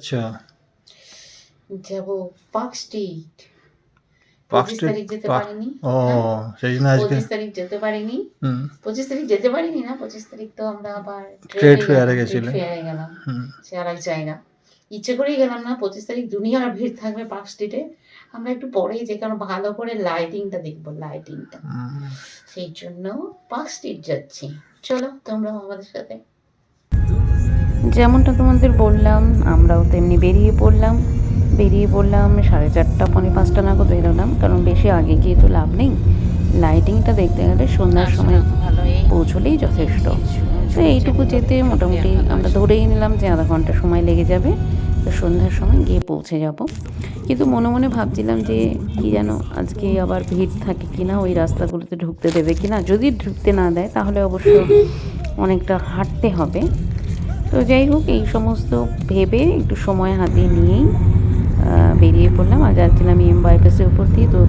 আচ্ছা। যাব park street. Park ২৫ street তারিখ যেতে পার্ক পারিনি। ও হ্যাঁ, সেইজন্য আজকে ২৫ তারিখ যেতে পারিনি। হুম ২৫ তারিখ যেতে পারিনি না, ২৫ তারিখ তো আমরা আবার ট্রেড ট্রেডে ফেয়ারে গেলাম, ট্রেড গেছিলে। ফেয়ারে গেলাম। হুম সে আর এক জায়গা। ইচ্ছে করেই গেলাম না। ২৫ তারিখ দুনিয়ার ভিড় থাকবে পার্ক স্ট্রিটে। আমরা একটু পরেই যাই, কারণ ভালো করে লাইটিংটা দেখব, লাইটিংটা। হুম। সেই জন্য পার্ক স্ট্রিট যাচ্ছি। চলো তোমরাও আমাদের সাথে। যেমনটা তোমাদের বললাম, আমরাও তেমনি বেরিয়ে পড়লাম 4:30 পৌনে 5টা নাগাদ বেরোলাম, কারণ বেশি আগে গিয়ে তো লাভ নেই। লাইটিংটা দেখতে গেলে সন্ধ্যার সময় পৌঁছলেই যথেষ্ট। তো এইটুকু যেতে মোটামুটি আমরা ধরেই নিলাম যে আধা ঘন্টা সময় লেগে যাবে। তো সন্ধ্যার সময় গিয়ে পৌঁছে যাব। কিন্তু মনে মনে ভাবছিলাম যে কি যেন আজকে আবার ভিড় থাকে কিনা, ওই রাস্তাগুলোতে ঢুকতে দেবে কিনা। যদি ঢুকতে না দেয় তাহলে অবশ্য অনেকটা হাঁটতে হবে। তো যাই হোক, এই সমস্ত ভেবে একটু সময় হাতে নিয়েই বেরিয়ে পড়লাম। আর যাচ্ছিলাম বাইপাসের উপর দিয়ে। তো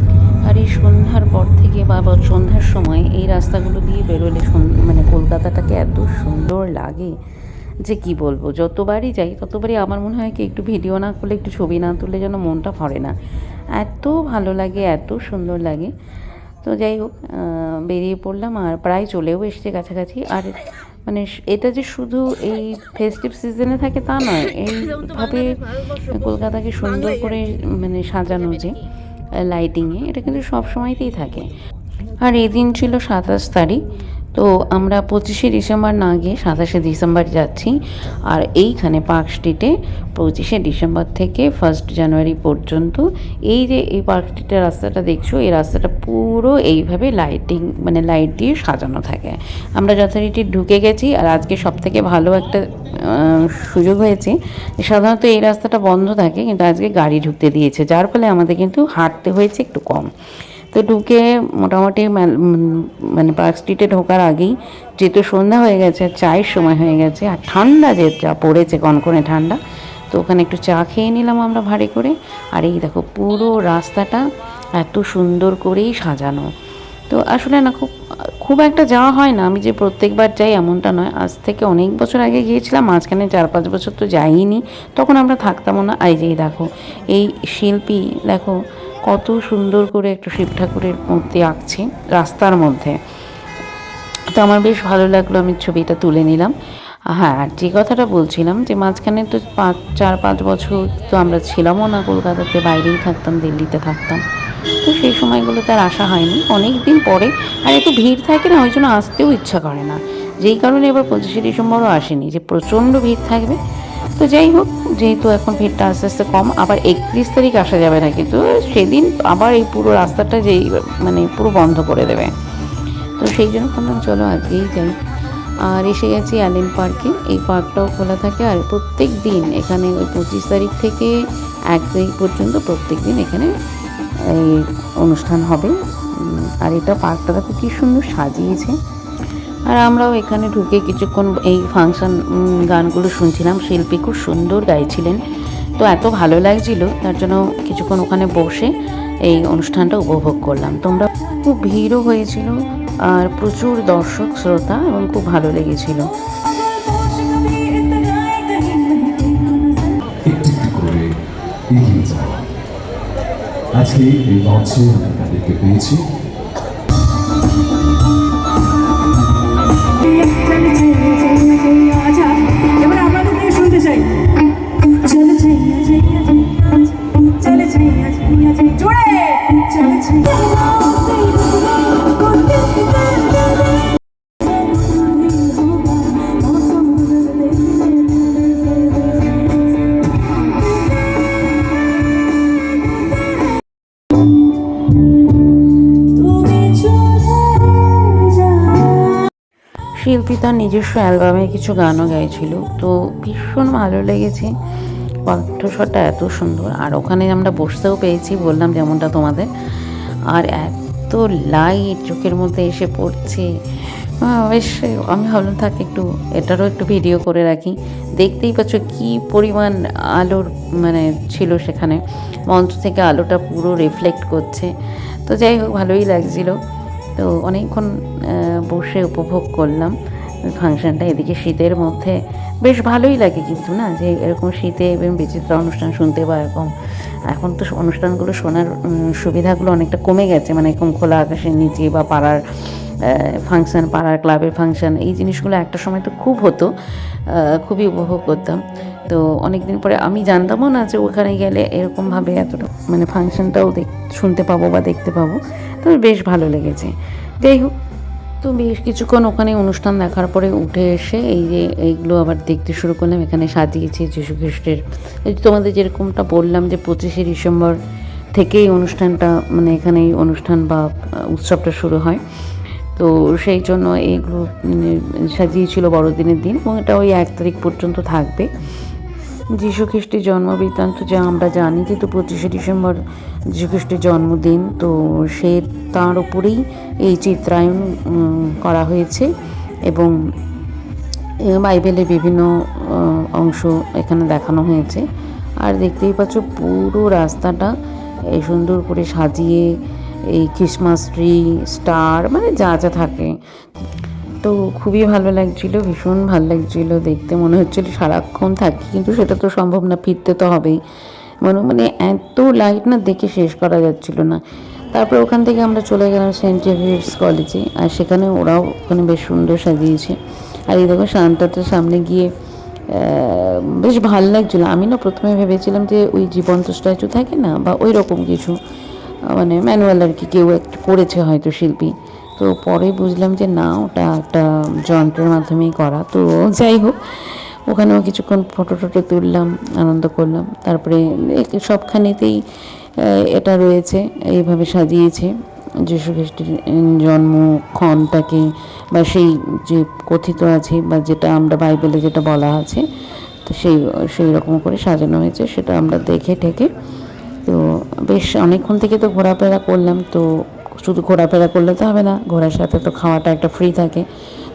আর এই সন্ধ্যার পর থেকে বা সন্ধ্যার সময় এই রাস্তাগুলো দিয়ে বেরোলে মানে কলকাতাটাকে এত সুন্দর লাগে যে কি বলবো। যতবারই যাই ততবারই আমার মনে হয় কি একটু ভিডিও না করলে, একটু ছবি না তুললে যেন মনটা ভরে না। এত ভালো লাগে, এত সুন্দর লাগে। তো যাই হোক, বেরিয়ে পড়লাম আর প্রায় চলেও এসেছে কাছাকাছি। আর মানে এটা যে শুধু এই ফেস্টিভ সিজনে থাকে তা নয়, এইভাবে কলকাতাকে সুন্দর করে মানে সাজানো যে লাইটিংয়ে, এটা কিন্তু সব সময়তেই থাকে। আর এই দিন ছিল 27 তারিখ। তো আমরা 25শে ডিসেম্বর না গিয়ে 27শে ডিসেম্বর যাচ্ছি। আর এইখানে পার্ক স্ট্রিটে 25শে ডিসেম্বর থেকে 1 জানুয়ারি পর্যন্ত এই যে এই পার্ক স্ট্রিটের রাস্তাটা দেখছো, এই রাস্তাটা পুরো এইভাবে লাইটিং মানে লাইট দিয়ে সাজানো থাকে। আমরা যথারীতি ঢুকে গেছি। আর আজকে সবথেকে ভালো একটা সুযোগ হয়েছে, সাধারণত এই রাস্তাটা বন্ধ থাকে, কিন্তু আজকে গাড়ি ঢুকতে দিয়েছে, যার ফলে আমাদের কিন্তু হাঁটতে হয়েছে একটু কম। তো ঢুকে মোটামুটি মানে পার্ক স্ট্রিটে ঢোকার আগেই যেহেতু সন্ধ্যা হয়ে গেছে, চায়ের সময় হয়ে গেছে, আর ঠান্ডা যে যা পড়েছে, কনকনে ঠান্ডা, তো ওখানে একটু চা খেয়ে নিলাম আমরা ভারী করে। আর এই দেখো পুরো রাস্তাটা এত সুন্দর করেই সাজানো। তো আসলে না খুব খুব একটা যাওয়া হয় না, আমি যে প্রত্যেকবার যাই এমনটা নয়। আজ থেকে অনেক বছর আগে গিয়েছিলাম, মাঝখানে 4-5 বছর তো যাইনি, তখন আমরা থাকতামও না। এই যে দেখো এই শিল্পী দেখো কত সুন্দর করে একটা শিব ঠাকুরের মূর্তি আঁকছে রাস্তার মধ্যে। তো আমার বেশ ভালো লাগলো, আমি ছবিটা তুলে নিলাম। হ্যাঁ, আর যে কথাটা বলছিলাম যে মাঝখানে তো 4-5 বছর তো আমরা ছিলামও না কলকাতাতে, বাইরেই থাকতাম, দিল্লিতে থাকতাম। তো সেই সময়গুলোতে আর আসা হয়নি, অনেক দিন পরে। আর এত ভিড় থাকে না, ওই জন্য আসতেও ইচ্ছা করে না। যেই কারণে এবার 25শে ডিসেম্বরও আসেনি, যে প্রচণ্ড ভিড় থাকবে। তো যাই হোক, যেহেতু এখন ভিড়টা আস্তে আস্তে কম, আবার 31 তারিখ আসা যাবে না, কিন্তু সেদিন আবার এই পুরো রাস্তাটা যেই মানে পুরো বন্ধ করে দেবে। তো সেই জন্য ভাবলাম চলো আজকেই যাই। আর এসে গেছি অ্যালেন পার্কে। এই পার্কটাও খোলা থাকে, আর প্রত্যেক দিন এখানে ওই 25 তারিখ থেকে 1 তারিখ পর্যন্ত প্রত্যেক দিন এখানে এই অনুষ্ঠান হবে। আর এটা পার্কটা দেখো কী সুন্দর সাজিয়েছে। আর আমরাও এখানে ঢুকে কিছুক্ষণ এই ফাংশন গানগুলো শুনছিলাম। শিল্পী খুব সুন্দর গাইছিলেন, তো এত ভালো লাগছিল, তার জন্য কিছুক্ষণ ওখানে বসে এই অনুষ্ঠানটা উপভোগ করলাম। তোমরা খুব ভিড়ও হয়েছিল, আর প্রচুর দর্শক শ্রোতা, এবং খুব ভালো লেগেছিল। আজকে এই মঞ্চে আমি তাদেরকে পেয়েছি। এবার আপনাদেরকে শুনতে চাই। চলে চাইয়া চাইয়া চলে চাইয়া চাইয়া জোরে চলে চাইয়া। শিল্পী তার নিজস্ব অ্যালবামে কিছু গানও গাইছিল, তো ভীষণ ভালো লেগেছে। কণ্ঠস্বরটা এত সুন্দর। আর ওখানে আমরা বসতেও পেয়েছি, বললাম যেমনটা তোমাদের। আর এত লাইট চোখের মধ্যে এসে পড়ছে, বেশ আমি ভাবলাম থাক একটু এটারও একটু ভিডিও করে রাখি। দেখতেই পাচ্ছ কী পরিমাণ আলোর মানে ছিল সেখানে, মঞ্চ থেকে আলোটা পুরো রিফ্লেক্ট করছে। তো যাই হোক, ভালোই লাগছিলো। তো অনেকক্ষণ বসে উপভোগ করলাম ফাংশানটা। এদিকে শীতের মধ্যে বেশ ভালোই লাগে কিন্তু না, যে এরকম শীতে এবং বিচিত্র অনুষ্ঠান শুনতে বা এরকম। এখন তো অনুষ্ঠানগুলো শোনার সুবিধাগুলো অনেকটা কমে গেছে, মানে এরকম খোলা আকাশের নিচে বা পাড়ার ফাংশান, পাড়ার ক্লাবের ফাংশান, এই জিনিসগুলো একটা সময় তো খুব হতো, খুবই উপভোগ করতাম। তো অনেক দিন পরে আমি জানতামও না যে ওখানে গেলে এরকমভাবে এতটা মানে ফাংশানটাও শুনতে পাবো বা দেখতে পাবো। তো বেশ ভালো লেগেছে। যাই হোক, তো বেশ কিছুক্ষণ ওখানে অনুষ্ঠান দেখার পরে উঠে এসে এই যে এইগুলো আবার দেখতে শুরু করলাম। এখানে সাজিয়েছে যীশু খ্রিস্টের, এই তোমাদের যেরকমটা বললাম যে 25শে ডিসেম্বর থেকেই অনুষ্ঠানটা, মানে এখানে এই অনুষ্ঠান বা উৎসবটা শুরু হয়। তো সেই জন্য এইগুলো সাজিয়েছিল বড়দিনের দিন, এবং এটা ওই 1 তারিখ পর্যন্ত থাকবে। যীশু খ্রিস্টের জন্ম বৃত্তান্ত যা আমরা জানি, যেহেতু 25শে ডিসেম্বর যীশু খ্রিস্টের জন্মদিন, তো সে তার উপরেই এই চিত্রায়ন করা হয়েছে, এবং বাইবেলের বিভিন্ন অংশ এখানে দেখানো হয়েছে। আর দেখতেই পাচ্ছ পুরো রাস্তাটা এই সুন্দর করে সাজিয়ে, এই ক্রিসমাস ট্রি, স্টার, মানে যা যা থাকে, তো খুবই ভালো লাগছিল, ভীষণ ভালো লাগছিল দেখতে। মনে হচ্ছিল সারাক্ষণ থাকি, কিন্তু সেটা তো সম্ভব না, ফিরতে তো হবেই। মানে এত লাইট না, দেখে শেষ করা যাচ্ছিল না। তারপর ওখান থেকে আমরা চলে গেলাম সেন্ট জেভিয়ার্স কলেজে, আর সেখানে ওরাও ওখানে বেশ সুন্দর সাজিয়েছে। আর এই দেখো সান্তাটার সামনে গিয়ে বেশ ভালো লাগছিলো। আমি না প্রথমে ভেবেছিলাম যে ওই জীবন্ত স্ট্যাচু থাকে না, বা ওই রকম কিছু, মানে ম্যানুয়াল আর কি, কেউ একটা করেছে হয়তো শিল্পী। তো পরে বুঝলাম যে না, ওটা একটা যন্ত্রের মাধ্যমেই করা। তো যাই হোক, ওখানেও কিছুক্ষণ ফটো টটো তুললাম, আনন্দ করলাম। তারপরে সবখানেতেই এটা রয়েছে, এইভাবে সাজিয়েছে যীশু খ্রিস্টের জন্মক্ষণটাকে, বা সেই যে কথিত আছে বা যেটা আমরা বাইবেলে যেটা বলা আছে, তো সেই রকম করে সাজানো হয়েছে, সেটা আমরা দেখে ঠেকে। তো বেশ অনেকক্ষণ থেকে তো ঘোরাফেরা করলাম। তো শুধু ঘোরাফেরা করলে তো হবে না, ঘোরার সাথে তো খাওয়াটা একটা ফ্রি থাকে।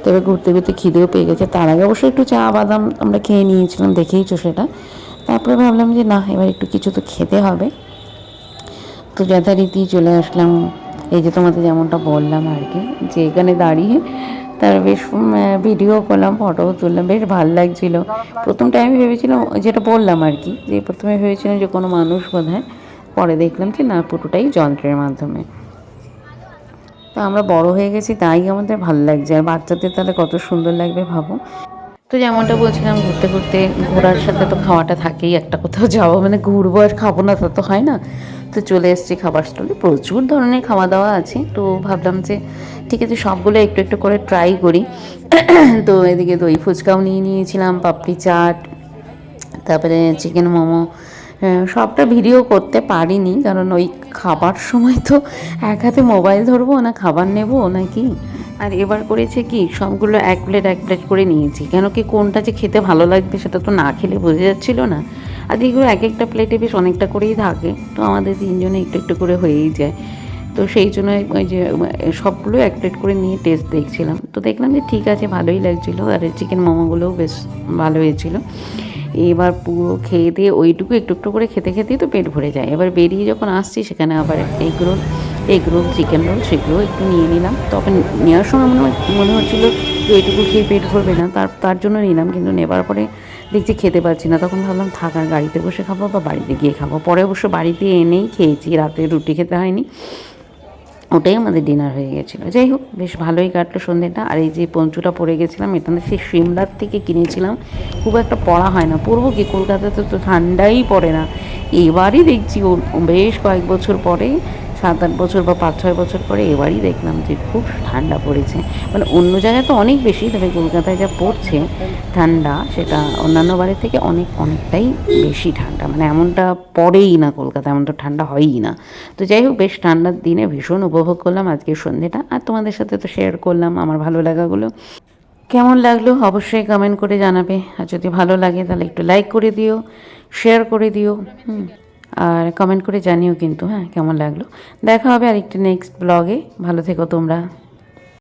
তবে ঘুরতে ঘুরতে খিদেও পেয়ে গেছে। তার আগে অবশ্যই একটু চা বাদাম আমরা খেয়ে নিয়েছিলাম, দেখেইছো সেটা। তারপরে ভাবলাম যে না, এবার একটু কিছু তো খেতে হবে। তো যথারীতি চলে আসলাম, এই যে তোমাদের যেমনটা বললাম আর কি, যে এখানে দাঁড়িয়ে তার বেশ ভিডিও করলাম, ফটোও তুললাম, বেশ ভালো লাগছিলো। প্রথমটা আমি ভেবেছিলাম, যেটা বললাম আর কি, যে প্রথমে ভেবেছিলাম যে কোনো মানুষ বোধহয়, পরে দেখলাম যে না, পুরোটাই যন্ত্রের মাধ্যমে। তো আমরা বড় হয়ে গেছি, তাই আমাদের ভালো লাগছে, আর বাচ্চাদের তাহলে কত সুন্দর লাগবে ভাবো। তো যেমনটা বলছিলাম, ঘুরতে ঘুরতে ঘোরার সাথে তো খাওয়াটা থাকেই, একটা কোথাও যাবো মানে ঘুরবো আর খাবো না, তা তো হয় না। তো চলে এসেছি খাবার স্টলে, প্রচুর ধরনের খাওয়া দাওয়া আছে। তো ভাবলাম যে ঠিক আছে, সবগুলো একটু একটু করে ট্রাই করি। তো এদিকে দই ফুচকাও নিয়ে নিয়েছিলাম, পাপড়ি চাট, তারপরে চিকেন মোমো। সবটা ভিডিও করতে পারিনি, কারণ ওই খাবার সময় তো এক হাতে মোবাইল ধরবো না, খাবার নেবো নাকি। আর এবার করেছে কি, সবগুলো এক প্লেট করে নিয়েছি, কেন কি কোনটা যে খেতে ভালো লাগবে সেটা তো না খেলে বোঝা যাচ্ছিলো না। আর এগুলো এক একটা প্লেটে বেশ অনেকটা করেই থাকে, তো আমাদের তিনজনে একটু একটু করে হয়েই যায়। তো সেই জন্য ওই যে সবগুলো এক প্লেট করে নিয়ে টেস্ট দেখছিলাম। তো দেখলাম যে ঠিক আছে, ভালোই লাগছিলো। আর চিকেন মোমোগুলোও বেশ ভালো হয়েছিলো। এবার পুরো খেয়ে দিয়ে ওইটুকু একটু একটু করে খেতে খেতেই তো পেট ভরে যায়। এবার বেরিয়ে যখন আসছি, সেখানে আবার এগ রোল, চিকেন রোল, সেগুলো একটু নিয়ে নিলাম। তখন নেওয়ার সময় মনে হচ্ছিলো যে এইটুকু খেয়ে পেট ভরবে না, তার জন্য নিলাম। কিন্তু নেবার পরে দেখছি খেতে পারছি না, তখন ভাবলাম থাক, আর গাড়িতে বসে খাবো বা বাড়িতে গিয়ে খাবো। পরে অবশ্য বাড়িতে এনেই খেয়েছি, রাতে রুটি খেতে হয়নি, ওটাই আমাদের ডিনার হয়ে গেছিলো। যাই হোক, বেশ ভালোই কাটলো সন্ধ্যেটা। আর এই যে পঞ্চুটা পরে গেছিলাম, এটা সেই সিমলার থেকে কিনেছিলাম, খুব একটা পরা হয় না, পরবো কি, কলকাতাতে তো ঠান্ডাই পড়ে না। এবারই দেখছি বেশ কয়েক বছর পরে, 7-8 বছর বা 5-6 বছর পরে এবারই দেখলাম যে খুব ঠান্ডা পড়েছে। মানে অন্য জায়গায় তো অনেক বেশি, তবে কলকাতায় যা পড়ছে ঠান্ডা, সেটা অন্যান্য বারের থেকে অনেকটাই বেশি ঠান্ডা। মানে এমনটা পড়েই না কলকাতা, এমন তো ঠান্ডা হয়ই না। তো যাই হোক, বেশ ঠান্ডার দিনে ভীষণ উপভোগ করলাম আজকের সন্ধ্যেটা, আর তোমাদের সাথে তো শেয়ার করলাম আমার ভালো লাগাগুলো। কেমন লাগলো অবশ্যই কমেন্ট করে জানাবে, আর যদি ভালো লাগে তাহলে একটু লাইক করে দিও, শেয়ার করে দিও, আর কমেন্ট করে জানিও কিন্তু, হ্যাঁ, কেমন লাগলো। দেখা হবে আরেকটি নেক্সট ব্লগে। ভালো থেকো তোমরা।